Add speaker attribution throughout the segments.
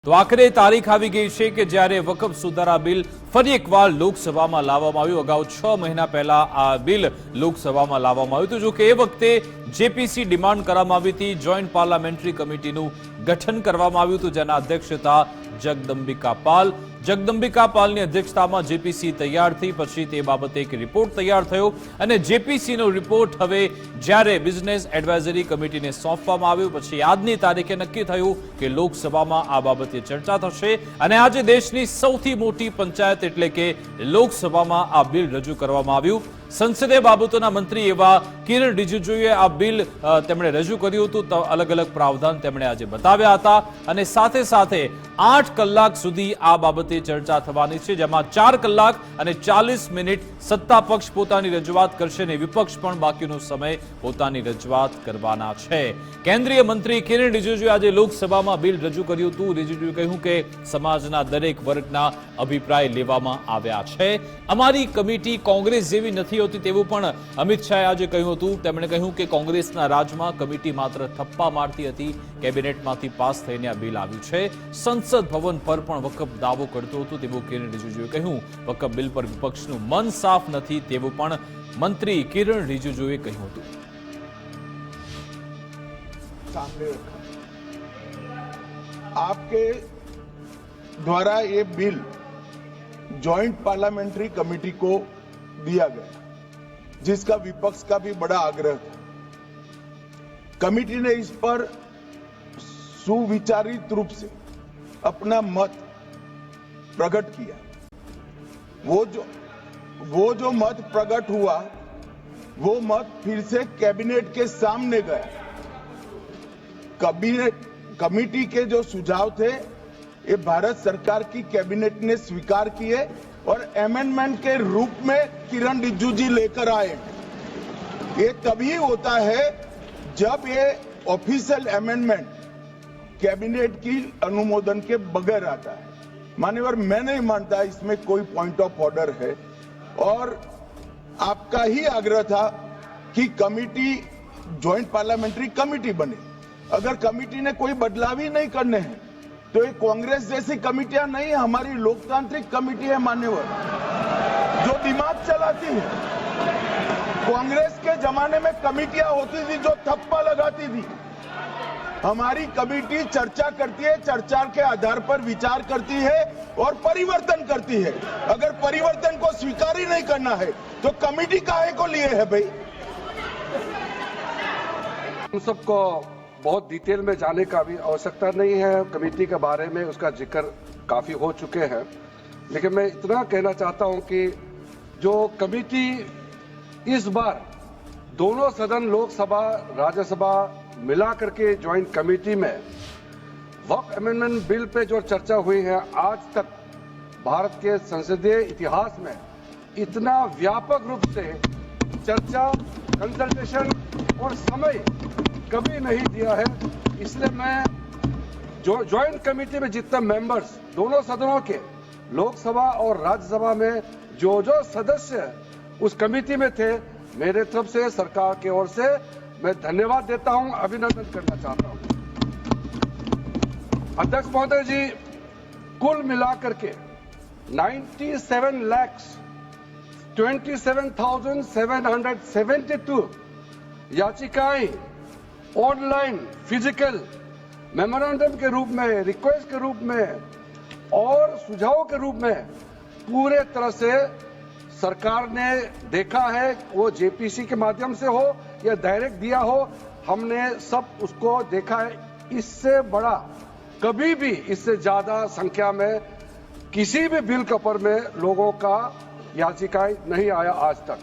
Speaker 1: તો આખરે તારીખ આવી ગઈ છે કે જ્યારે વકફ સુધારા બિલ ફરી એકવાર લોકસભામાં લાવવામાં આવ્યું। અગાઉ 6 મહિના પહેલા આ બિલ લોકસભામાં લાવવામાં આવ્યું હતું। જો કે એ વખતે જેપીસી ડિમાન્ડ કરવામાં આવી હતી, જોઈન્ટ પાર્લામેન્ટરી કમિટીનું ગઠન કરવામાં આવ્યું હતું, જેના અધ્યક્ષ હતા જગદંબિકા પાલ। જગદંબિકા પાલની અધ્યક્ષતામાં જેપીસી તૈયાર થઈ, પછી તે બાબતે એક રિપોર્ટ તૈયાર થયો અને જેપીસીનો રિપોર્ટ હવે જ્યારે બિઝનેસ એડવાઇઝરી કમિટીને સોંપવામાં આવ્યો, પછી આજની તારીખે નક્કી થયું કે લોકસભામાં આ બાબતે ચર્ચા થશે અને આજે દેશની સૌથી મોટી પંચાયત એટલે કે લોકસભામાં આ બિલ રજૂ કરવામાં આવ્યું। સંસદીય બાબતોના મંત્રી એવા કિરણ રિજિજુએ આ બિલ તેમણે રજૂ કર્યું હતું। તો અલગ અલગ પ્રાવધાન તેમણે આજે બતાવ્યા હતા અને સાથે સાથે 8 કલાક સુધી આ બાબતે ચર્ચા થવાની છે, જેમાં 4 કલાક અને 40 મિનિટ સત્તા પક્ષ પોતાની રજૂઆત કરશે અને વિપક્ષ પણ બાકીનો સમય પોતાની રજૂઆત કરવાના છે। કેન્દ્રીય મંત્રી કિરણ રિજિજુએ આજે લોકસભામાં બિલ રજૂ કર્યું હતું। રિજિજુએ કહ્યું કે સમાજના દરેક વર્ગના અભિપ્રાય લેવામાં આવ્યા છે। અમારી કમિટી કોંગ્રેસ જેવી નથી હોતી તેવું પણ અમિત શાહે આજે કહ્યું હતું। તેમણે કહ્યું કે કોંગ્રેસના રાજમાં કમિટી માત્ર થપ્પા મારતી હતી, કેબિનેટમાંથી પાસ થઈને આ બિલ આવ્યું છે। સંસદ ભવન પર પણ વકફ દાવો કરતો હતો તેવું કિરણ રિજિજુએ કહ્યું। વકફ બિલ પર વિપક્ષનું મન સાફ નથી તેવું પણ મંત્રી કિરણ રિજિજુએ કહ્યું હતું।
Speaker 2: सामने रखा आपके द्वारा ये बिल जॉइंट पार्लियामेंट्री कमेटी को दिया गया, जिसका विपक्ष का भी बड़ा आग्रह था। कमेटी ने इस पर सुविचारित रूप से अपना मत प्रकट किया। वो जो मत प्रकट हुआ वो मत फिर से कैबिनेट के सामने गया। कमेटी के जो सुझाव थे ये भारत सरकार की कैबिनेट ने स्वीकार किए और अमेंडमेंट के रूप में किरण रिजिजू जी लेकर आए। ये तभी होता है जब ये ऑफिशियल अमेंडमेंट कैबिनेट की अनुमोदन के बगैर आता है। मान्यवर, मैं नहीं मानता इसमें कोई पॉइंट ऑफ ऑर्डर है और आपका ही आग्रह था कि कमिटी ज्वाइंट पार्लियामेंट्री कमिटी बने। अगर कमिटी ने कोई बदलाव ही नहीं करने हैं तो ये कांग्रेस जैसी कमिटियां नहीं, हमारी लोकतांत्रिक कमिटी है मान्यवर, जो दिमाग चलाती है। कांग्रेस के जमाने में कमिटियां होती थी जो थप्पा लगाती थी। हमारी कमिटी चर्चा करती है, चर्चा के आधार पर विचार करती है और परिवर्तन करती है। अगर परिवर्तन को स्वीकार ही नहीं करना है तो कमिटी काहे को लिए है भाई?
Speaker 3: हम सबको बहुत डिटेल में जाने का भी आवश्यकता नहीं है। कमेटी के बारे में उसका जिक्र काफी हो चुके हैं, लेकिन मैं इतना कहना चाहता हूं कि जो कमेटी इस बार दोनों सदन लोकसभा राज्यसभा मिला करके ज्वाइंट कमेटी में वक्फ अमेंडमेंट बिल पे जो चर्चा हुई है, आज तक भारत के संसदीय इतिहास में इतना व्यापक रूप से चर्चा, कंसल्टेशन और समय कभी नहीं दिया है। इसलिए मैं जो ज्वाइंट कमेटी में जितने मेंबर्स दोनों सदनों के लोकसभा और राज्यसभा में जो सदस्य उस कमेटी में थे, मेरे तरफ से सरकार की ओर से मैं धन्यवाद देता हूं, अभिनंदन करना चाहता हूं। अध्यक्ष महोदय जी, कुल मिलाकर के 97,27,772 याचिकाएं ऑनलाइन, फिजिकल, मेमोरेंडम के रूप में, रिक्वेस्ट के रूप में और सुझाव के रूप में पूरे तरह से सरकार ने देखा है। वो जेपीसी के माध्यम से हो या डायरेक्ट दिया हो, हमने सब उसको देखा है। इससे बड़ा कभी भी, इससे ज्यादा संख्या में किसी भी बिल के ऊपर में लोगों का याचिकाएं नहीं आया आज तक।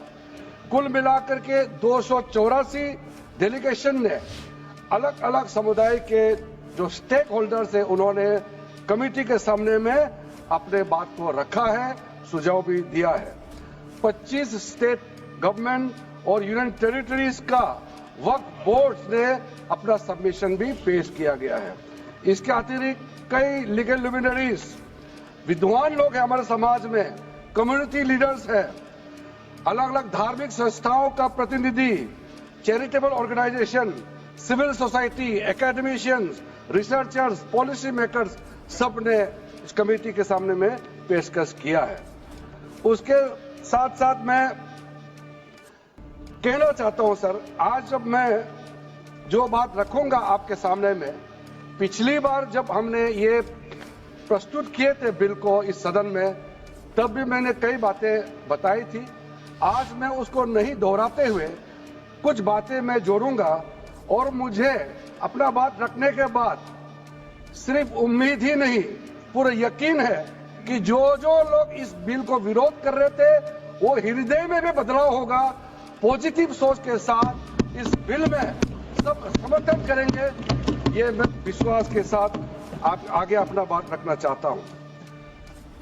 Speaker 3: कुल मिलाकर के 284 डेलीगेशन ने अलग अलग समुदाय के जो स्टेक होल्डर्स है उन्होंने कमेटी के सामने में अपने बात को रखा है, सुझाव भी दिया है। 25 स्टेट गवर्नमेंट और यूनियन टेरिटरीज का वक्फ बोर्ड ने अपना सबमिशन भी पेश किया गया है। इसके अतिरिक्त कई लीगल लुमिनरीज, विद्वान लोग हैं हमारे समाज में, कम्युनिटी लीडर्स हैं, अलग अलग धार्मिक संस्थाओं का प्रतिनिधि, charitable organisation, civil society, academicians, researchers, policy makers, सबने इस कमेटी के सामने में पेशकश किया है। उसके साथ साथ मैं कहना चाहता हूं सर, आज जब मैं जो बात रखूंगा आपके सामने में, पिछली बार जब हमने ये प्रस्तुत किए थे बिल को इस सदन में, तब भी मैंने कई बातें बताई थी। आज मैं उसको नहीं दोहराते हुए कुछ बातें मैं जोड़ूंगा, और मुझे अपना बात रखने के बाद सिर्फ उम्मीद ही नहीं, पूरा यकीन है कि जो जो लोग इस बिल को विरोध कर रहे थे वो हृदय में भी बदलाव होगा। पॉजिटिव सोच के साथ इस बिल में सब समर्थन करेंगे, ये मैं विश्वास के साथ आगे अपना बात रखना चाहता हूं।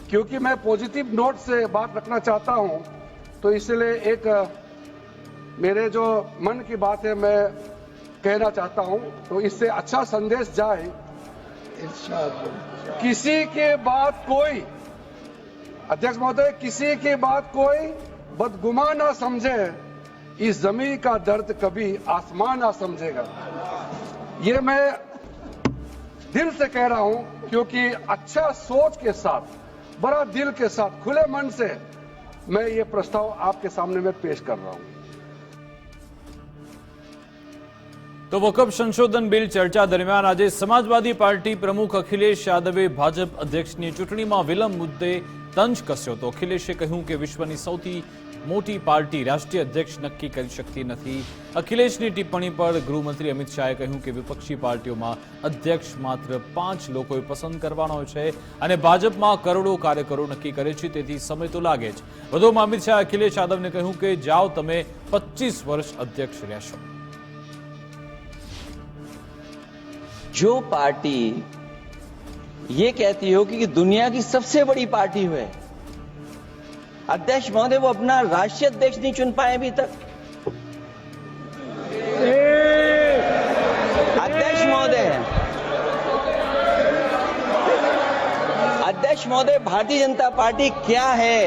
Speaker 3: क्योंकि मैं पॉजिटिव नोट से बात रखना चाहता हूं, तो इसलिए एक मेरे जो मन की बात है मैं कहना चाहता हूं, तो इससे अच्छा संदेश जाए। किसी के बात कोई, अध्यक्ष महोदय, किसी की बात कोई बदगुमान ना समझे, इस जमीन का दर्द कभी आसमान ना समझेगा। ये मैं दिल से कह रहा हूं, क्योंकि अच्छा सोच के साथ, बड़ा दिल के साथ, खुले मन से मैं ये प्रस्ताव आपके सामने में पेश कर रहा हूं।
Speaker 1: तो वकफ संशोधन बिल चर्चा दरमियान आज समाजवादी पार्टी प्रमुख अखिलेश यादवे भाजप अध्यक्षની ચૂંટણીમાં વિલંબ મુદ્દે તંજ કસ્યો તો અખિલેશે કહ્યું કે વિશ્વની સૌથી મોટી પાર્ટી રાષ્ટ્રીય અધ્યક્ષ નક્કી કરી શકતી નથી। અખિલેશની ટિપ્પણી પર ગૃહમંત્રી અમિત શાહે કહ્યું કે વિપક્ષી પાર્ટીઓમાં અધ્યક્ષ માત્ર 5 લોકોએ પસંદ કરવાનો હોય છે અને ભાજપમાં કરોડો કાર્યકરો નક્કી કરે છે, તેથી સમય તો લાગે જ। વધુમાં અમિત શાહે અખિલેશ યાદવને કહ્યું કે જાઓ તમે 25 વર્ષ અધ્યક્ષ રહેશો।
Speaker 4: जो पार्टी ये कहती हो कि दुनिया की सबसे बड़ी पार्टी है, अध्यक्ष महोदय वो अपना राष्ट्रीय अध्यक्ष नहीं चुन पाए अभी तक। अध्यक्ष महोदय भारतीय जनता पार्टी क्या है?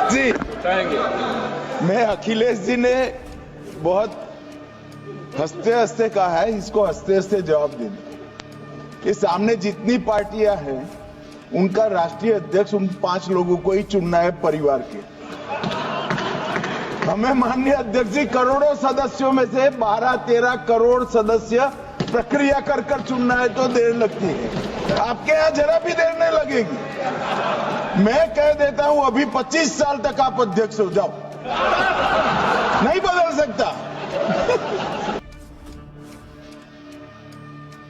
Speaker 2: जी मैं अखिलेश जी ने बहुत हंसते हंसते कहा है, इसको हंसते हंसते जवाब दे दो। ये सामने जितनी पार्टियां हैं उनका राष्ट्रीय अध्यक्ष उन 5 लोगों को ही चुनना है परिवार के। हमें माननीय अध्यक्ष जी करोड़ों सदस्यों में से 12-13 करोड़ सदस्य प्रक्रिया कर कर चुनना है तो देर लगती है, आपके यहाँ जरा भी देर नहीं लगेगी। मैं कह देता हूं अभी 25 साल तक आप अध्यक्ष हो जाओ, नहीं बदल सकता।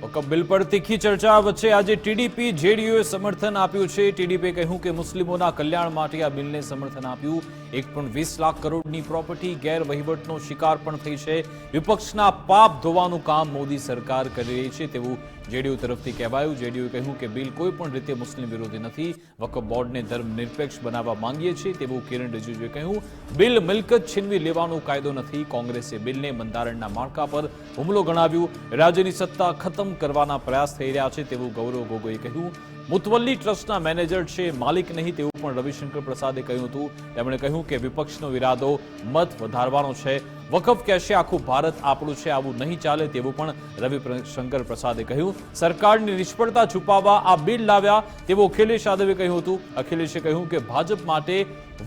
Speaker 1: वकफ बिल पर तीखी चर्चा वच्चे आज टीडीपी जेडीयूए समर्थन आप्યું છે। ટીડીપીએ કહ્યું કે મુસ્લિમોના કલ્યાણ માટે આ બિલને સમર્થન આપ્યું। 1.20 લાખ કરોડની પ્રોપર્ટી ગેરવહીવટનો શિકાર પણ થઈ છે। વિપક્ષના પાપ ધોવાનું કામ મોદી સરકાર કરી રહી છે તેવું જેડીયુ તરફથી કહેવાયું। જેડીયુએ કહ્યું કે બિલ કોઈ પણ રીતે મુસ્લિમ વિરોધી નથી, વકફ બોર્ડને ધર્મનિરપેક્ષ બનાવવા માંગીએ છીએ તેવું કિરણ રિજિજુએ કહ્યું। બિલ મિલકત છીનવી લેવાનો કાયદો નથી। કોંગ્રેસે બિલને બંધારણના માળખા પર હુમલો ગણાવ્યું। રાજ્યની સત્તા ખતમ કરવાના પ્રયાસ થઈ રહ્યા છે તેવું ગૌરવ ગોગોઈએ કહ્યું। મુતવલ્લી ટ્રસ્ટના મેનેજર છે, માલિક નહીં તેવું પણ રવિશંકર પ્રસાદે કહ્યું હતું। તેમણે કહ્યું કે વિપક્ષનો ઇરાદો મત વધારવાનો છે। વકફ કહેશે આખું ભારત આપણું છે, આવું નહીં ચાલે તેવું પણ રવિશંકર પ્રસાદે કહ્યું। સરકારની નિષ્ફળતા છુપાવવા આ બિલ લાવ્યા તેવું અખિલેશ યાદવે કહ્યું હતું। અખિલેશે કહ્યું કે ભાજપ માટે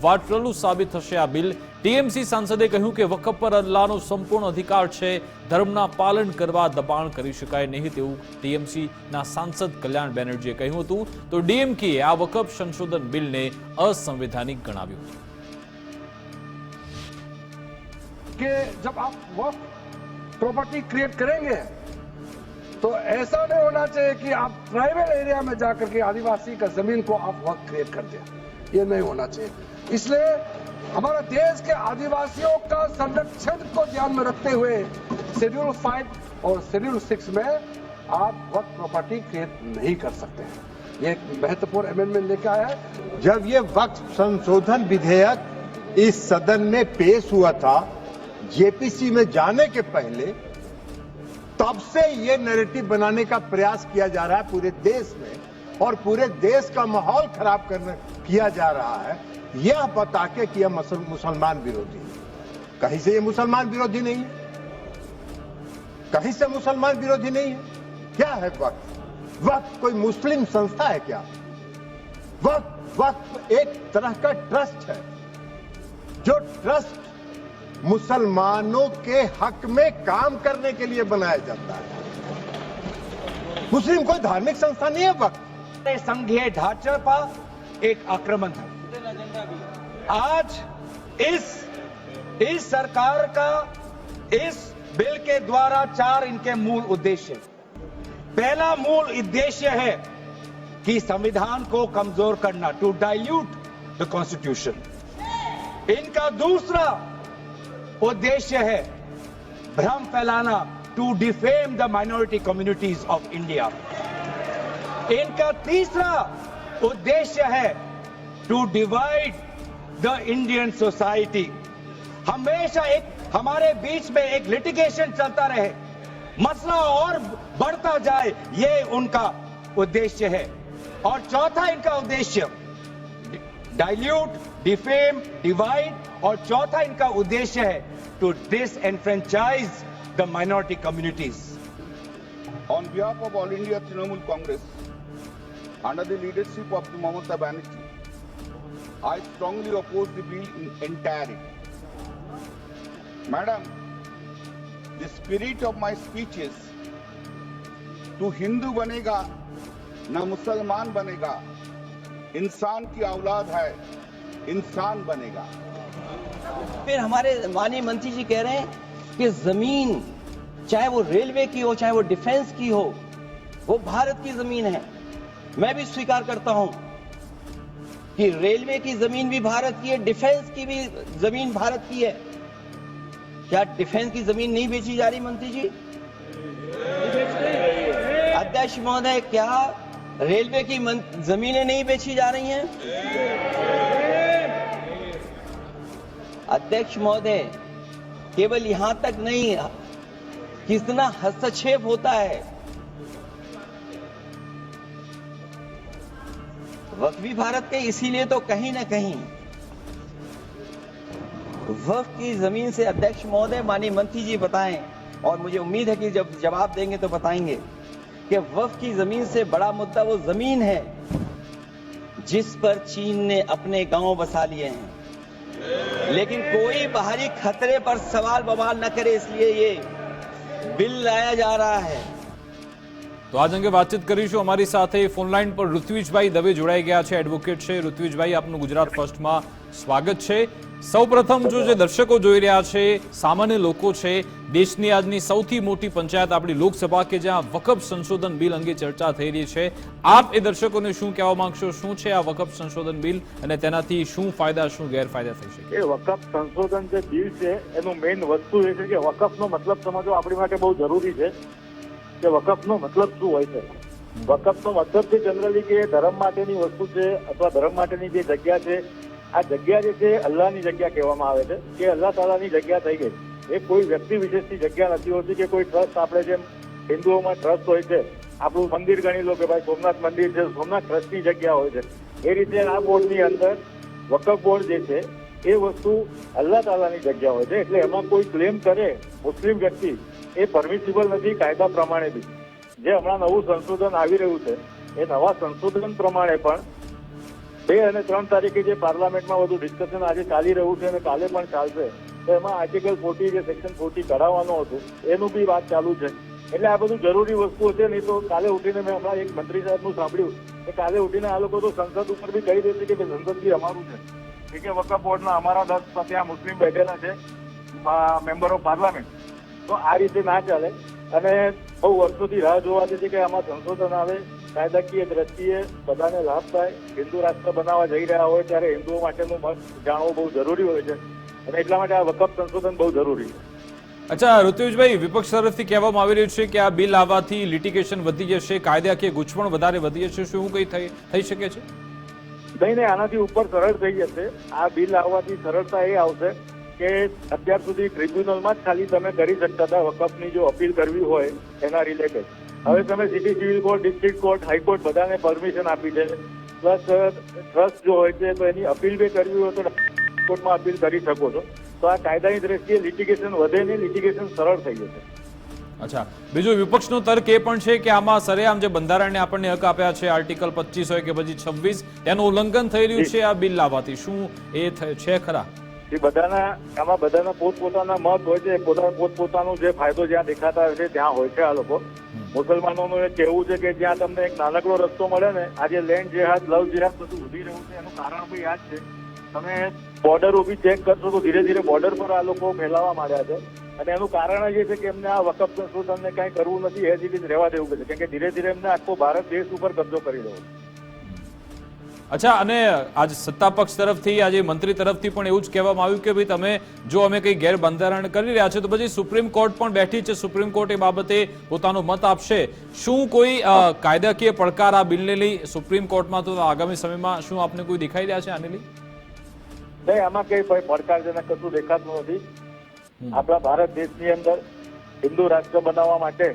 Speaker 1: વાટરલું સાબિત થશે આ બિલ। ટીએમસી સાંસદે કહ્યું કે વકફ પર અલ્લાહનો સંપૂર્ણ અધિકાર છે, ધર્મના પાલન કરવા દબાણ કરી શકાય નહીં તેવું ટીએમસીના સાંસદ કલ્યાણ બેનર્જીએ કહ્યું હતું। તો ડીએમકેએ આ વકફ સંશોધન બિલને असंवैधानिक ગણાવ્યું હતું।
Speaker 3: कि जब आप वक्त प्रॉपर्टी क्रिएट करेंगे तो ऐसा नहीं होना चाहिए कि आप ट्राइबल एरिया में जाकर के आदिवासी का जमीन को आप वक्त क्रिएट कर दें, ये नहीं होना चाहिए। इसलिए हमारे देश के आदिवासियों का संरक्षण को ध्यान में रखते हुए शेड्यूल 5 और शेड्यूल 6 में आप वक्त प्रॉपर्टी क्रिएट नहीं कर सकते हैं। ये एक महत्वपूर्ण अमेंडमेंट लेकर आया है।
Speaker 5: जब ये वक्फ संशोधन विधेयक इस सदन में पेश हुआ था जेपीसी में जाने के पहले, तब से ये नैरेटिव बनाने का प्रयास किया जा रहा है पूरे देश में, और पूरे देश का माहौल खराब किया जा रहा है यह बता के कि यह मुसलमान विरोधी है। कहीं से ये मुसलमान विरोधी नहीं है। कहीं से मुसलमान विरोधी नहीं है। क्या है वक्फ? वक्फ कोई मुस्लिम संस्था है क्या? वक्फ एक तरह का ट्रस्ट है, जो ट्रस्ट मुसलमानों के हक में काम करने के लिए बनाया जाता है। मुस्लिम कोई धार्मिक संस्था नहीं है वक्फ।
Speaker 6: संघीय ढांचे पर एक आक्रमण है। आज इस सरकार का इस बिल के द्वारा 4 इनके मूल उद्देश्य। पहला मूल उद्देश्य है कि संविधान को कमजोर करना, टू डाइल्यूट द कॉन्स्टिट्यूशन। इनका दूसरा उद्देश्य है भ्रम फैलाना, to defame the minority communities of India. इनका तीसरा उद्देश्य है to divide the Indian society. हमेशा हमारे बीच में एक लिटिगेशन चलता रहे, मसला और बढ़ता जाए, ये उनका उद्देश्य है। और चौथा इनका उद्देश्य डाइल्यूट, डिफेम, डिवाइड, और चौथा इनका उद्देश्य है to disenfranchise the minority communities.
Speaker 2: On behalf of All India Trinamool Congress, under the leadership of Mamata Banerjee, I strongly oppose the bill in entirety. Madam, the spirit of my speech is, तू हिंदू बनेगा ना मुसलमान बनेगा, इंसान की औलाद है, इंसान बनेगा।
Speaker 4: फिर हमारे माननीय मंत्री जी कह रहे हैं कि जमीन चाहे वो रेलवे की हो, चाहे वो डिफेंस की हो, वो भारत की जमीन है। मैं भी स्वीकार करता हूं कि रेलवे की जमीन भी भारत की है, डिफेंस की भी जमीन भारत की है। क्या डिफेंस की जमीन नहीं बेची जा रही मंत्री जी? अध्यक्ष महोदय, क्या रेलवे की जमीनें नहीं बेची जा रही हैं? अध्यक्ष महोदय, केवल यहां तक नहीं, कितना हस्तक्षेप होता है। वक्फ भी भारत के, इसीलिए तो कहीं ना कहीं वक्फ की जमीन से, अध्यक्ष महोदय, माननीय मंत्री जी बताएं, और मुझे उम्मीद है कि जब जवाब देंगे तो बताएंगे कि वक्फ की जमीन से बड़ा मुद्दा वो जमीन है जिस पर चीन ने अपने गांव बसा लिए हैं, लेकिन कोई बाहरी खतरे पर सवाल बवाल न करे, इसलिए ये બિલ લાયા जा रहा है।
Speaker 1: તો આજ અંગે વાતચીત કરીશું। અમારી સાથે ફોનલાઈન પર ઋત્વિજભાઈ દવે જોડાઈ ગયા છે, એડવોકેટ છે। ઋત્વિજભાઈ, આપનું ગુજરાત ફર્સ્ટમાં સ્વાગત છે। સૌપ્રથમ જે દર્શકો જોઈ રહ્યા છે, સામાન્ય લોકો છે, દેશની આજની સૌથી મોટી પંચાયત આપણી લોકસભા કે જ્યાં વકફ સંશોધન બિલ અંગે ચર્ચા થઈ રહી છે, આપ એ દર્શકોને શું કહેવા માંગશો? શું છે આ વકફ સંશોધન બિલ અને તેનાથી શું ફાયદા, શું ગેરફાયદા થઈ શકે?
Speaker 7: એ વકફ સંશોધન જે બિલ છે એનું મેઇન વસ્તુ એ છે કે વકફનો મતલબ સમજવો આપણી માટે બહુ જરૂરી છે કે વકફનો મતલબ શું હોય છે। વકફનો મતલબ છે જનરલી કે ધર્મ માટેની વસ્તુ છે અથવા ધર્મ માટેની જે જગ્યા છે, આ જગ્યા જે છે અલ્લાહની જગ્યા કહેવામાં આવે છે કે અલ્લાહ તાલાની જગ્યા થઈ ગઈ। એ કોઈ વ્યક્તિ વિશેષની જગ્યા નથી હોતી કે કોઈ ટ્રસ્ટ, આપણે જેમ હિન્દુઓમાં ટ્રસ્ટ હોય છે, આપણું મંદિર ગણી લો કે ભાઈ સોમનાથ મંદિર છે, સોમનાથ ટ્રસ્ટની જગ્યા હોય છે, એ રીતે આ બોર્ડની અંદર વકફ બોર્ડ જે છે એ વસ્તુ અલ્લાહ તાલાની જગ્યા હોય છે। એટલે એમાં કોઈ ક્લેમ કરે મુસ્લિમ વ્યક્તિ એ પરમિસિબલ નથી કાયદા પ્રમાણે બી। જે હમણાં નવું સંશોધન આવી રહ્યું છે એ નવા સંશોધન પ્રમાણે પણ 2 અને 3 તારીખે જે પાર્લામેન્ટમાં બધું ડિસ્કશન આજે ચાલી રહ્યું છે અને કાલે પણ ચાલશે, તો એમાં આર્ટિકલ 40 જે સેક્શન 40 કરાવવાનું હતું એનું બી વાત ચાલુ છે। એટલે આ બધું જરૂરી વસ્તુઓ છે। નહીં તો કાલે ઉઠીને મેં હમણાં એક મંત્રી સાહેબનું સાંભળ્યું કે કાલે ઉઠીને આ લોકો તો સંસદ ઉપર બી કહી દેશે કે સંસદ બી અમારું છે, કે વકફ બોર્ડના અમારા 10 ત્યાં મુસ્લિમ બેઠેલા છે મેમ્બર ઓફ પાર્લામેન્ટ। તો આ રીતે ના ચાલે અને બહુ વર્ષોથી રાહ જોવાતી છે કે આમાં સંશોધન આવે, કાયદાકીય દ્રષ્ટિએ બધાને લાભ થાય। હિન્દુ રાષ્ટ્ર બનાવવા જઈ રહ્યા હોય ત્યારે હિન્દુઓ માટેનું મત જાણવું બહુ જરૂરી હોય છે અને એટલા માટે આ વકફ સંશોધન બહુ જરૂરી છે।
Speaker 1: અચ્છા ઋત્વિજભાઈ, વિપક્ષ તરફથી કહેવામાં આવી રહ્યું છે કે આ બિલ આવવાથી લિટિગેશન વધી જશે, કાયદાકીય ગૂંચવણ વધારે વધી જશે, શું કઈ થઈ શકે છે?
Speaker 7: નહીં, આનાથી ઉપર સરળ થઈ જશે। આ બિલ આવવાથી સરળતા એ આવશે કે અત્યાર સુધી ટ્રિબ્યુનલમાં જ ખાલી તમે કરી શકતા હતા વકફની જો અપીલ કરવી હોય એના રિલેટેડ, હવે તમે city civil court, district court, high court બધાને પરમિશન આપી છે। પ્લસ ટ્રસ્ટ જો હોય છે તો એની અપીલ બી કરવી હોય તો કોર્ટમાં અપીલ કરી શકો છો। તો આ કાયદાની દ્રષ્ટિએ લિટિગેશન વધે ને લિટિગેશન સરળ થઈ જશે।
Speaker 1: અચ્છા, બીજું વિપક્ષનો તર્ક એ પણ છે કે આમાં સરેઆમ જે બંધારણને આપણને હક આપ્યા છે આર્ટિકલ 25 હોય કે પછી 26 તેનું ઉલ્લંઘન થઈ રહ્યું છે આ બિલ લાવવાથી, શું એ છે ખરા?
Speaker 7: એ બધાના આમાં બધાના પોતપોતાના મત હોય છે, પોતપોતાનું જે ફાયદો જ્યાં દેખાતા હોય છે ત્યાં હોય છે. આ લોકો મુસલમાનોનું એ કહેવું છે કે જ્યાં તમને એક નાનકડો રસ્તો મળે ને, આજે લેન્ડ જેહાદ લવ જેહાદ બધું વધી રહ્યું છે એનું કારણ પણ યાદ છે. તમે બોર્ડર ઉભી ચેક કરશો તો ધીરે ધીરે બોર્ડર પર આ લોકો ફેલાવા માંડ્યા છે અને એનું કારણ એ છે કે એમને આ વકફ સંશોધનને કઈ કરવું નથી, એ જ રીતે રહેવા દેવું છે કેમ કે ધીરે ધીરે એમને આખો ભારત દેશ ઉપર કબજો કરી રહ્યો છે.
Speaker 1: અચ્છા, અને આજ સત્તા પક્ષ તરફથી આજે મંત્રી તરફથી પણ એવું જ કહેવામાં આવ્યું કે ભાઈ તમે જો અમે કંઈ ગેરબંધારણ કરી રહ્યા છે તો પછી સુપ્રીમ કોર્ટ પણ બેઠી છે, સુપ્રીમ કોર્ટ એ બાબતે પોતાનો મત આપશે. શું કોઈ કાયદાકીય પડકાર આ બિલને લઈ સુપ્રીમ કોર્ટમાં તો આગામી સમયમાં શું આપને કોઈ દેખાઈ રહ્યા છે આને લઈ?
Speaker 7: નહીં, આમાં કઈ પડકારજનક કશું દેખાતું નથી. આપણા ભારત દેશની અંદર હિન્દુ રાષ્ટ્ર બનાવવા માટે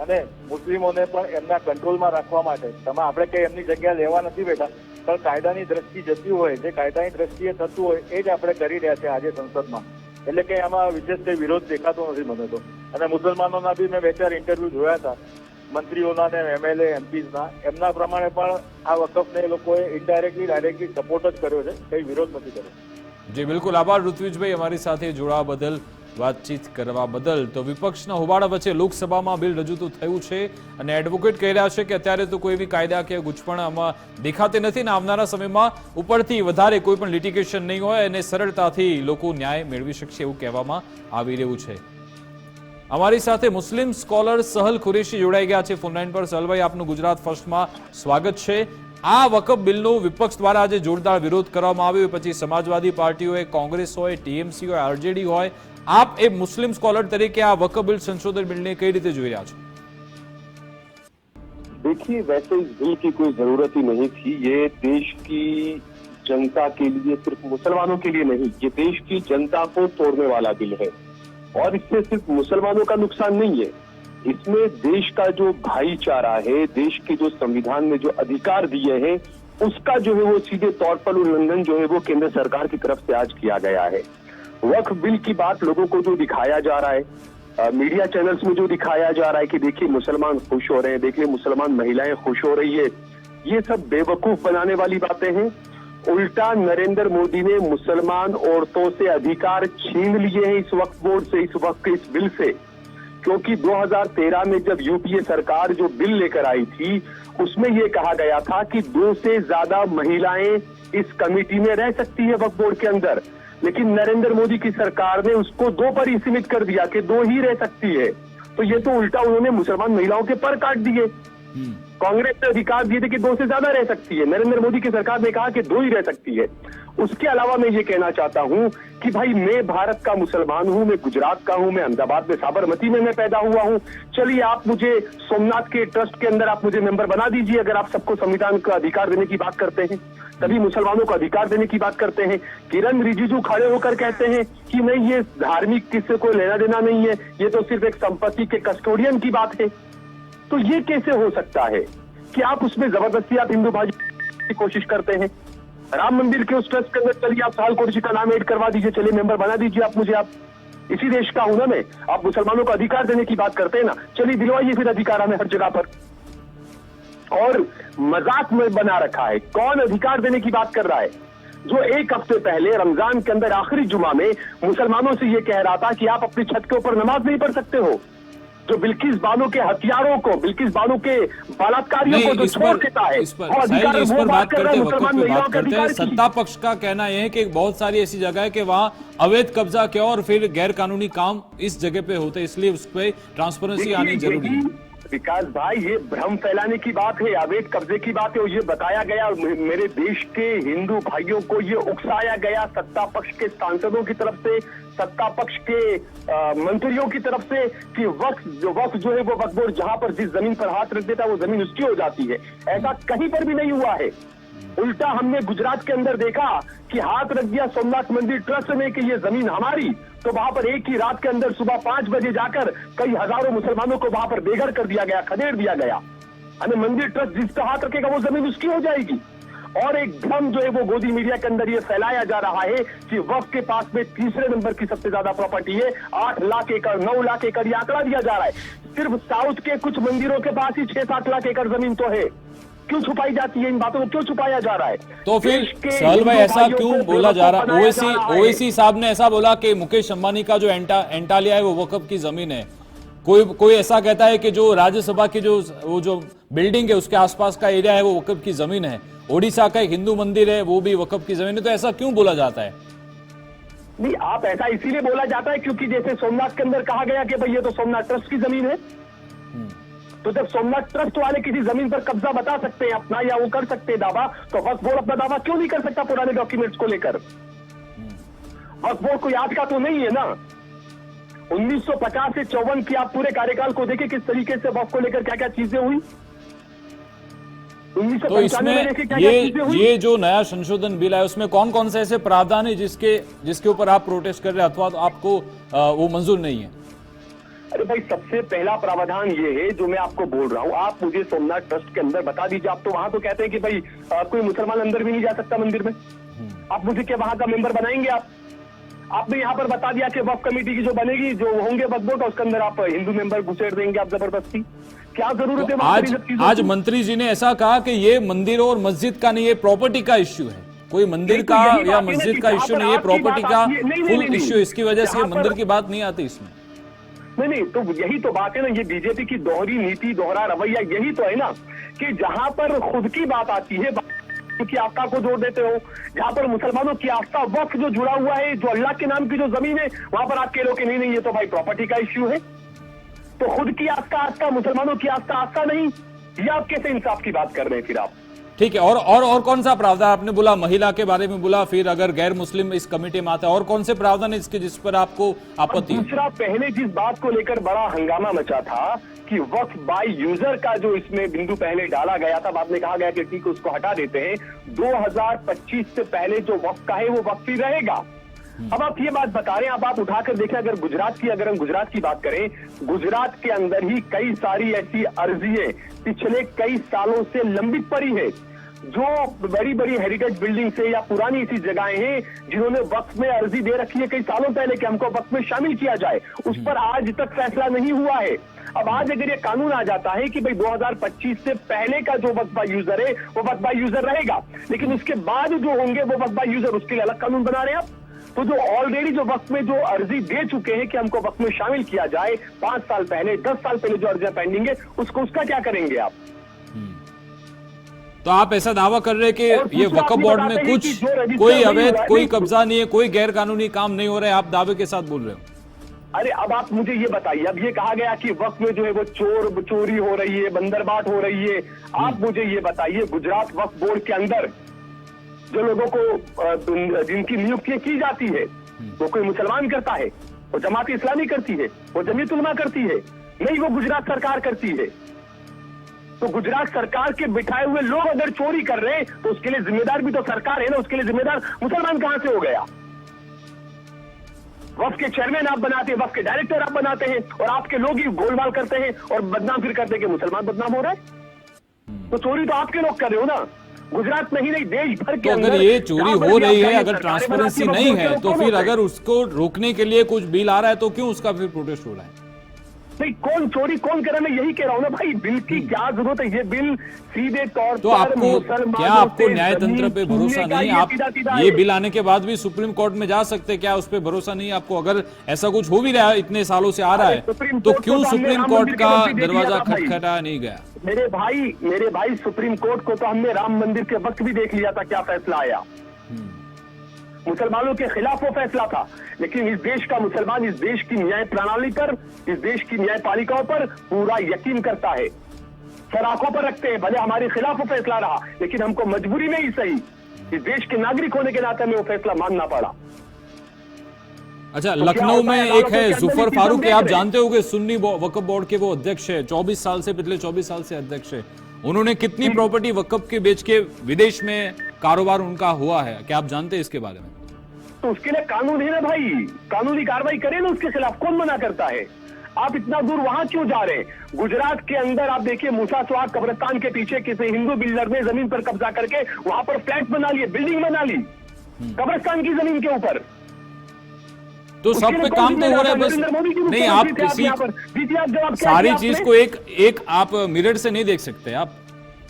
Speaker 7: અને મુસ્લિમોને પણ એમના કંટ્રોલમાં રાખવા માટે આપણે કઈ એમની જગ્યા લેવા નથી બેઠા, પણ કાયદાની દ્રષ્ટિ જતી હોય, જે કાયદાની દ્રષ્ટિએ થતું હોય એ જ આપણે કરી રહ્યા છે આજે સંસદમાં. એટલે કે આમાં વિશેષ કઈ વિરોધ દેખાતો નથી મને તો. અને મુસલમાનોના બી મેં 2-4 ઇન્ટરવ્યુ જોયા હતા મંત્રીઓના ને MLA MPsના, એમના પ્રમાણે પણ આ વકફને એ લોકોએ ઇનડાયરેક્ટલી ડાયરેક્ટલી સપોર્ટ જ કર્યો છે, કઈ વિરોધ નથી કર્યો.
Speaker 1: જી બિલકુલ, આભાર ઋત્વિજભાઈ અમારી સાથે જોડાવા બદલ, વાતચીત કરવા બદલ. તો વિપક્ષના હોબાળા વચ્ચે લોકસભામાં બિલ રજૂ તો થયું છે અને એડવોકેટ કહી રહ્યા છે કે અત્યારે તો કોઈ એવી કાયદા કે ગૂંચવણ આમાં દેખાતી નથી ને આવનારા સમયમાં ઉપરથી વધારે કોઈ પણ લિટિગેશન નહીં હોય અને સરળતાથી લોકો ન્યાય મેળવી શકશે એવું કહેવામાં આવી રહ્યું છે. અમારી સાથે મુસ્લિમ સ્કોલર સહલ કુરેશી જોડાઈ ગયા છે ફોનલાઈન પર. સહલભાઈ, આપનું ગુજરાત ફર્સ્ટમાં સ્વાગત છે. આ વકફ બિલનો વિપક્ષ દ્વારા આજે જોરદાર વિરોધ કરવામાં આવ્યો, પછી સમાજવાદી પાર્ટી હોય, કોંગ્રેસ હોય, TMC હોય, RJD હોય, आप एक मुस्लिम स्कॉलर तरीके आ वक्फ बिल संशोधन बिल ने कई रीते जोई रहा छो?
Speaker 8: देखिए, वैसे इस बिल की कोई जरूरत ही नहीं थी. ये देश की जनता के लिए, सिर्फ मुसलमानों के लिए नहीं, ये देश की जनता को तोड़ने वाला बिल है. और इससे सिर्फ मुसलमानों का नुकसान नहीं है, इसमें देश का जो भाईचारा है, देश के जो संविधान में जो अधिकार दिए हैं, उसका जो है वो सीधे तौर पर उल्लंघन जो है वो केंद्र सरकार की तरफ से आज किया गया है. वक्फ बिल की बात लोगों को जो दिखाया जा रहा है, मीडिया चैनल्स में जो दिखाया जा रहा है कि देखिए मुसलमान खुश हो रहे हैं, देखिए मुसलमान महिलाएं खुश हो रही है, ये सब बेवकूफ बनाने वाली बातें हैं. उल्टा नरेंद्र मोदी ने मुसलमान औरतों से अधिकार छीन लिए हैं इस वक्फ बोर्ड से, इस वक्फ के इस बिल से. क्योंकि 2013 में जब यूपीए सरकार जो बिल लेकर आई थी उसमें ये कहा गया था कि 2 से ज्यादा महिलाएं इस कमेटी में रह सकती है वक्फ बोर्ड के अंदर, लेकिन नरेंद्र मोदी की सरकार ने उसको 2 पर ही सीमित कर दिया कि 2 ही रह सकती है. तो ये तो उल्टा उन्होंने मुसलमान महिलाओं के पर काट दिए. कांग्रेस ने अधिकार दिए थे कि 2 से ज्यादा रह सकती है, नरेंद्र मोदी की सरकार ने कहा कि 2 ही रह सकती है. उसके अलावा मैं ये कहना चाहता हूं कि भाई मैं भारत का मुसलमान हूं, मैं गुजरात का हूं, मैं अहमदाबाद में साबरमती में मैं पैदा हुआ हूं. चलिए आप मुझे सोमनाथ के ट्रस्ट के अंदर आप मुझे मेंबर बना दीजिए, अगर आप सबको संविधान का अधिकार देने की बात करते हैं, तभी मुसलमानों को अधिकार देने की बात करते हैं. किरण रिजिजू खड़े होकर कहते हैं कि नहीं, ये धार्मिक किससे कोई लेना देना नहीं है, ये तो सिर्फ एक संपत्ति के कस्टोडियन की बात है. तो ये कैसे हो सकता है कि आप उसमें जबरदस्ती आप हिंदू भाई की कोशिश करते हैं. राम मंदिर के उस ट्रस्ट के अंदर चलिए आप सहल कुरैशी का नाम ऐड करवा दीजिए, चलिए मेंबर बना दीजिए आप मुझे, आप इसी देश का हूं ना मैं. आप मुसलमानों को अधिकार देने की बात करते हैं ना, चलिए दिलवाइए फिर अधिकार हमें हर जगह पर. और मजाक में बना रखा है, कौन अधिकार देने की बात कर रहा है? जो 1 हफ्ते पहले रमजान के अंदर आखिरी जुमा में मुसलमानों से ये कह रहा था कि आप अपनी छत के ऊपर नमाज नहीं पढ़ सकते हो, जो बिल्किस बानो के हथियारों को, बिल्किस बानो के बलात्कारियों को जो छोड़ देता है,
Speaker 1: इस पर बात करते हैं, वक्फ पे बात करते हैं. सत्ता पक्ष का कहना यह है कि बहुत सारी ऐसी जगह है कि वहाँ अवैध कब्जा किया और फिर गैर कानूनी काम इस जगह पे होते, इसलिए उस पर ट्रांसपेरेंसी आनी जरूरी है.
Speaker 8: विकास भाई, ये भ्रम फैलाने की बात है, अवैध कब्जे की बात है. और ये बताया गया मेरे देश के हिंदू भाइयों को, ये उकसाया गया सत्ता पक्ष के सांसदों की तरफ से, सत्ता पक्ष के मंत्रियों की तरफ से कि वक्फ जो है वो वक्फ बोर्ड जहां पर जिस जमीन पर हाथ रख देता है वो जमीन उसकी हो जाती है. ऐसा कहीं पर भी नहीं हुआ है. उल्टा हमने गुजरात के अंदर देखा कि हाथ रख दिया सोमनाथ मंदिर ट्रस्ट ने कि ये जमीन हमारी, तो वहां पर एक ही रात के अंदर सुबह 5 बजे जाकर कई हजारों मुसलमानों को वहां पर बेघर कर दिया गया, खदेड़ दिया गया. मंदिर ट्रस्ट जिसका हाथ रखेगा वो जमीन उसकी हो जाएगी. और एक भ्रम जो है वो गोदी मीडिया के अंदर ये फैलाया जा रहा है कि वक्फ के पास में तीसरे नंबर की सबसे ज्यादा प्रॉपर्टी है, 8 लाख एकड़, 9 लाख एकड़, ये आंकड़ा दिया जा रहा है। सिर्फ साउथ के कुछ मंदिरों के पास ही 6-7 लाख एकड़ जमीन तो है। क्यों छुपाई जाती है? इन बातों को क्यों छुपाया जा रहा है?
Speaker 1: तो फिर सहल भाई ऐसा क्यों बोला जा रहा है? ओवैसी साहब ने ऐसा बोला कि मुकेश अंबानी का जो एंटालिया है वो वक्फ की जमीन है। कोई ऐसा कहता है कि जो राज्यसभा की जो बिल्डिंग है उसके आसपास का एरिया है वो वक्फ की जमीन है। ओडिशा का एक हिंदू मंदिर है वो भी वक्फ की जमीन है। तो ऐसा क्यों बोला जाता है?
Speaker 8: नहीं, आप ऐसा इसीलिए बोला जाता है क्योंकि जैसे सोमनाथ के अंदर कहा गया कि भाई ये तो सोमनाथ ट्रस्ट की जमीन है। तो जब सोमनाथ ट्रस्ट वाले किसी जमीन पर कब्जा बता सकते हैं अपना, या वो कर सकते हैं दावा, तो वक्फ बोर्ड अपना दावा क्यों नहीं कर सकता पुराने डॉक्यूमेंट्स को लेकर? वक्फ बोर्ड कोई आज का तो नहीं है ना। 1950 से 54 की आप पूरे कार्यकाल को देखें किस तरीके से वक्फ को लेकर क्या क्या चीजें हुई।
Speaker 1: तो इसमें ये जो नया संशोधन बिल है उसमें कौन कौन से ऐसे प्रावधान है जिसके ऊपर आप प्रोटेस्ट कर रहे हैं अथवा तो आपको वो मंजूर नहीं है?
Speaker 8: अरे भाई, सबसे पहला प्रावधान ये है जो मैं आपको बोल रहा हूं। आप मुझे सोमनाथ ट्रस्ट के अंदर बता दीजिए। आप तो वहां तो कहते हैं कि भाई कोई मुसलमान अंदर भी नहीं जा सकता मंदिर में। आप मुझे क्या वहां का मेंबर बनाएंगे? आपने यहाँ पर बता दिया कि वक्फ कमेटी की जो बनेगी, जो होंगे वक्फ बोर्ड, उसके अंदर आप हिंदू मेंबर घुसेड़ देंगे आप जबरदस्ती। क्या जरूरत है?
Speaker 1: आज मंत्री जी ने ऐसा कहा कि ये मंदिर और मस्जिद का नहीं, ये प्रॉपर्टी का इश्यू है। कोई मंदिर का या मस्जिद का इश्यू नहीं है, प्रॉपर्टी का फुल इश्यू। इसकी वजह से मंदिर की बात नहीं आती इसमें।
Speaker 8: नहीं, तो यही तो बात है ना। ये बीजेपी की दोहरी नीति, दोहरा रवैया, यही तो है ना कि जहां पर खुद की बात आती है की आस्था को जोड़ देते हो। जहां पर मुसलमानों की आस्था, वक्फ जो जुड़ा हुआ है, जो अल्लाह के नाम की जो जमीन है, वहां पर आप कह लो कि नहीं ये तो भाई प्रॉपर्टी का इश्यू है। तो खुद की आस्था, मुसलमानों की आस्था नहीं। ये आप कैसे इंसाफ की बात कर रहे हैं फिर आप?
Speaker 1: ठीक है। और कौन सा प्रावधान? आपने बोला महिला के बारे में बोला, फिर अगर गैर मुस्लिम इस कमेटी में आता है, और कौन से प्रावधान है इसके जिस पर आपको आपत्ति?
Speaker 8: दूसरा, पहले जिस बात को लेकर बड़ा हंगामा मचा था कि वक्फ बाय यूजर का जो इसमें बिंदु पहले डाला गया था, बाद में कहा गया कि ठीक है उसको हटा देते हैं। 2025 से पहले जो वक्फ का है वो वक्फ ही रहेगा। अब आप ये बात बता रहे हैं। अब आप उठाकर देखें, अगर हम गुजरात की बात करें, गुजरात के अंदर ही कई सारी ऐसी अर्जियां पिछले कई सालों से लंबित पड़ी है, जो बड़ी बड़ी हेरिटेज बिल्डिंग से या पुरानी ऐसी जगहें हैं जिन्होंने वक्फ में अर्जी दे रखी है कई सालों पहले कि हमको वक्फ में शामिल किया जाए, उस पर आज तक फैसला नहीं हुआ है। अब आज अगर ये कानून आ जाता है कि भाई 2025 से पहले का जो वक्फ बाय यूजर है वो वक्फ बाय यूजर रहेगा, लेकिन उसके बाद जो होंगे वो वक्फ बाय यूजर, उसके लिए अलग कानून बना रहे हैं आप। तो जो ऑलरेडी जो वक्फ में जो अर्जी दे चुके हैं कि हमको वक्फ में शामिल किया जाए 5 साल पहले, 10 साल पहले जो अर्जियां पेंडिंग है, उसका क्या करेंगे आप?
Speaker 1: तो आप ऐसा दावा कर रहे हैं कि ये वक्फ बोर्ड में कुछ कोई अवैध, कोई कब्जा नहीं है, कोई गैर कानूनी काम नहीं हो रहा है, आप दावे के साथ बोल रहे हो?
Speaker 8: अरे अब आप मुझे ये बताइए, अब ये कहा गया कि वक्फ में जो है वो चोरी हो रही है, बंदरबाट हो रही है। आप मुझे ये बताइए, गुजरात वक्फ बोर्ड के अंदर जो लोगों को जिनकी नियुक्तियां की जाती है, वो कोई मुसलमान करता है? वो जमात इस्लामी करती है? वो जमीयत उलमा करती है? नहीं, वो गुजरात सरकार करती है। तो गुजरात सरकार के बिठाए हुए लोग अगर चोरी कर रहे हैं तो उसके लिए जिम्मेदार भी तो सरकार है ना। उसके लिए जिम्मेदार मुसलमान कहां से हो गया? वक्फ के चेयरमैन आप बनाते हैं, वक्फ के डायरेक्टर आप बनाते हैं, और आपके लोग ही गोलमाल करते हैं और बदनाम फिर करते हैं कि मुसलमान बदनाम हो रहा है। तो चोरी तो आपके लोग कर रहे हो ना। गुजरात में ही नहीं, देश भर के
Speaker 1: अंदर। तो अगर ये चोरी हो रही है, अगर ट्रांसपेरेंसी नहीं है, तो फिर अगर उसको रोकने के लिए कुछ बिल आ रहा है तो क्यों उसका फिर प्रोटेस्ट हो रहा है?
Speaker 8: नहीं, कौन चोरी कौन कर रहा है, मैं यही कह रहा हूं ना भाई। बिल की क्या जरूरत है? ये बिल सीधे तौर
Speaker 1: तो आपको न्याय तंत्र पे भरोसा नहीं? आप ये बिल आने के बाद भी सुप्रीम कोर्ट में जा सकते, क्या उस पे भरोसा नहीं आपको? अगर ऐसा कुछ हो भी रहा है, इतने सालों से आ रहा है, तो क्यों सुप्रीम कोर्ट का दरवाजा खटखटाया नहीं गया?
Speaker 8: मेरे भाई सुप्रीम कोर्ट को तो हमने राम मंदिर के वक्त भी देख लिया था, क्या फैसला आया। मुसलमानों के खिलाफ वो फैसला था, लेकिन इस देश का मुसलमान इस देश की न्याय प्रणाली पर, इस देश की न्यायपालिकाओं पर पूरा यकीन करता है, सर आंखों पर रखते हैं। भले हमारे खिलाफ वो फैसला रहा, लेकिन हमको मजबूरी में ही सही इस देश के नागरिक होने के नाते हमें वो फैसला मानना पड़ा।
Speaker 1: अच्छा, लखनऊ में एक है जुफर फारूक, आप जानते हो कि सुन्नी वक्फ बोर्ड के वो अध्यक्ष है, 24 साल से, पिछले 24 साल से अध्यक्ष है। उन्होंने कितनी प्रॉपर्टी वक्फ के बेच के विदेश में कारोबार उनका हुआ है, क्या आप जानते हैं इसके बारे में?
Speaker 8: तो उसके लिए कानून है ना भाई, कानूनी कार्रवाई करे ना उसके खिलाफ, कौन मना करता है? आप इतना दूर वहां क्यों जा रहे हैं? गुजरात के अंदर आप देखिए, मूसा स्वाग कब्रिस्तान के पीछे किसी हिंदू बिल्डर ने जमीन पर कब्जा करके वहां पर फ्लैट बना लिए, बिल्डिंग बना ली कब्रिस्तान की जमीन के ऊपर।
Speaker 1: तो सब पे काम तो हो रहा है, बस नहीं आप किसी सारी चीज को एक आप मिरर से नहीं देख सकते, आप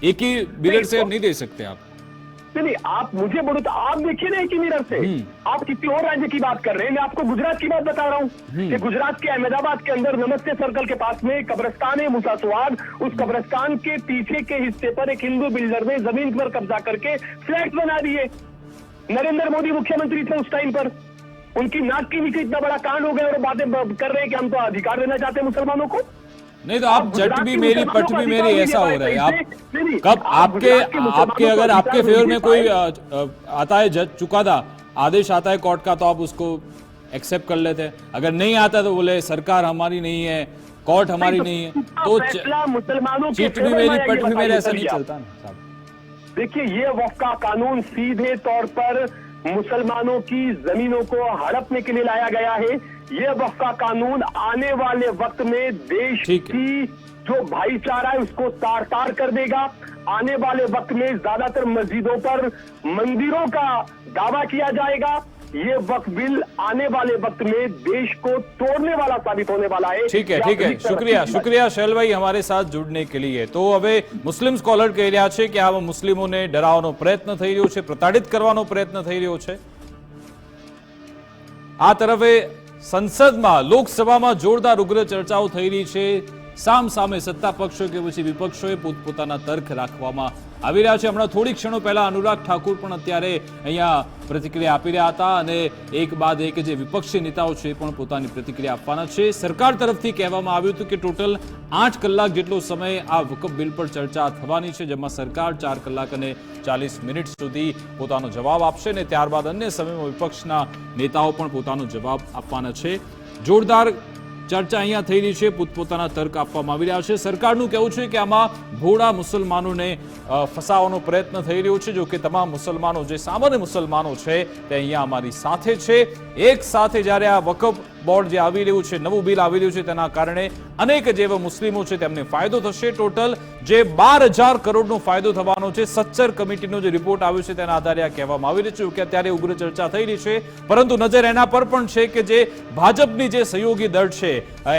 Speaker 1: एक ही मिरर से नहीं देख सकते आप।
Speaker 8: नहीं, आप मुझे बोलो तो आप देखिए ना एक ही मिरर से। आप किसी और राज्य की बात कर रहे हैं, मैं आपको गुजरात की बात बता रहा हूँ कि गुजरात के अहमदाबाद के अंदर नमस्ते सर्कल के पास में कब्रिस्तान है मूसा स्वाग। उस कब्रिस्तान के पीछे के हिस्से पर एक हिंदू बिल्डर ने जमीन पर कब्जा करके फ्लैट बना दिए। नरेंद्र मोदी मुख्यमंत्री थे उस टाइम पर, उनकी नाक के नीचे इतना बड़ा कांड हो गया और बातें कर रहे हैं कि हम तो अधिकार देना चाहते हैं मुसलमानों को।
Speaker 1: नहीं तो आप जट भी मेरी पट भी मेरी ऐसा हो रहा है। आप कब आपके अगर आपके फेवर में कोई आता है जज चुकादा आदेश आता है कोर्ट का, तो आप उसको एक्सेप्ट कर लेते हैं। अगर नहीं आता तो बोले सरकार हमारी नहीं है, कोर्ट हमारी नहीं है, तो
Speaker 8: मुसलमानों
Speaker 1: चिट भी मेरी पट भी मेरा ऐसा नहीं चलता ना साहब।
Speaker 8: देखिए, ये वक्फ का कानून सीधे तौर पर मुसलमानों की जमीनों को हड़पने के लिए लाया गया है। ये वक्फ का कानून आने वाले वक्त में देश की जो भाईचारा है उसको तार तार कर देगा। आने वाले वक्त में ज्यादातर मस्जिदों पर मंदिरों का दावा किया जाएगा। ये वक्फ बिल आने वाले वक्त में देश को तोड़ने वाला साबित होने वाला है।
Speaker 1: ठीक है, ठीक है, शुक्रिया शैल भाई हमारे साथ जुड़ने के लिए। तो હવે મુસ્લિમ સ્કોલર કહી રહ્યા છે કે આ મુસ્લિમોને ડરાવવાનો પ્રયત્ન થઈ રહ્યો છે, પ્રતાડિત કરવાનો પ્રયત્ન થઈ રહ્યો છે। આ તરફે સંસદમાં લોકસભામાં જોરદાર ઉગ્ર ચર્ચાઓ થઈ રહી છે। સામ સામે સત્તા પક્ષો કે પછી વિપક્ષોએ પોતપોતાના તર્ક રાખવામાં આવી રહ્યા છે। હમણાં થોડી ક્ષણો પહેલા અનુરાગ ઠાકુર પણ અત્યારે અહીંયા પ્રતિક્રિયા આપી રહ્યા હતા અને એક બાદ એક જે વિપક્ષી નેતાઓ છે પણ પોતાની પ્રતિક્રિયા આપવાના છે। સરકાર તરફથી કહેવામાં આવ્યું હતું કે ટોટલ 8 કલાક જેટલો સમય આ વકફ બિલ પર ચર્ચા થવાની છે, જેમાં સરકાર 4 કલાક અને 40 મિનિટ સુધી પોતાનો જવાબ આપશે અને ત્યારબાદ અન્ય સમયમાં વિપક્ષના નેતાઓ પણ પોતાનો જવાબ આપવાના છે। જોરદાર ચર્ચા અહીંયા થઈ રહી છે, પોતપોતાના તર્ક આપવામાં આવી રહ્યા છે। સરકારનું કહેવું છે કે આમાં ભોળા મુસલમાનોને ફસાવવાનો પ્રયત્ન થઈ રહ્યો છે। જો કે તમામ મુસલમાનો જે સામાન્ય મુસલમાનો છે તે અહીંયા અમારી સાથે છે। એક સાથે જ્યારે આ વકફ બોર્ડ જે આવી રહ્યું છે, નવું બિલ આવી રહ્યું છે, તેના કારણે અનેક જેવા મુસ્લિમો છે તેમને ફાયદો થશે। ટોટલ જે 12,000 કરોડનો ફાયદો થવાનો છે, સચ્ચર કમિટીનો જે રિપોર્ટ આવ્યો છે તેના આધારે આ કહેવામાં આવી રહ્યું છે કે અત્યારે ઉગ્ર ચર્ચા થઈ રહી છે, પરંતુ નજર એના પર પણ છે કે જે ભાજપની જે સહયોગી દળ છે,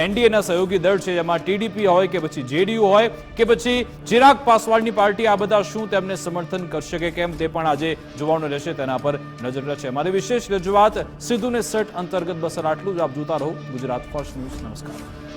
Speaker 1: એનડીએના સહયોગી દળ છે, જેમાં ટીડીપી હોય કે પછી જેડીયુ હોય કે પછી ચિરાગ પાસવાનની પાર્ટી, આ બધા શું તેમને સમર્થન કરશે કે કેમ તે પણ આજે જોવાનું રહેશે, તેના પર નજર રહેશે। અમારી વિશેષ રજૂઆત સીધું ને સટ અંતર્ગત બસ આટલું જ। આપ જોતા રહો ગુજરાત ફર્સ્ટ ન્યૂઝ। નમસ્કાર।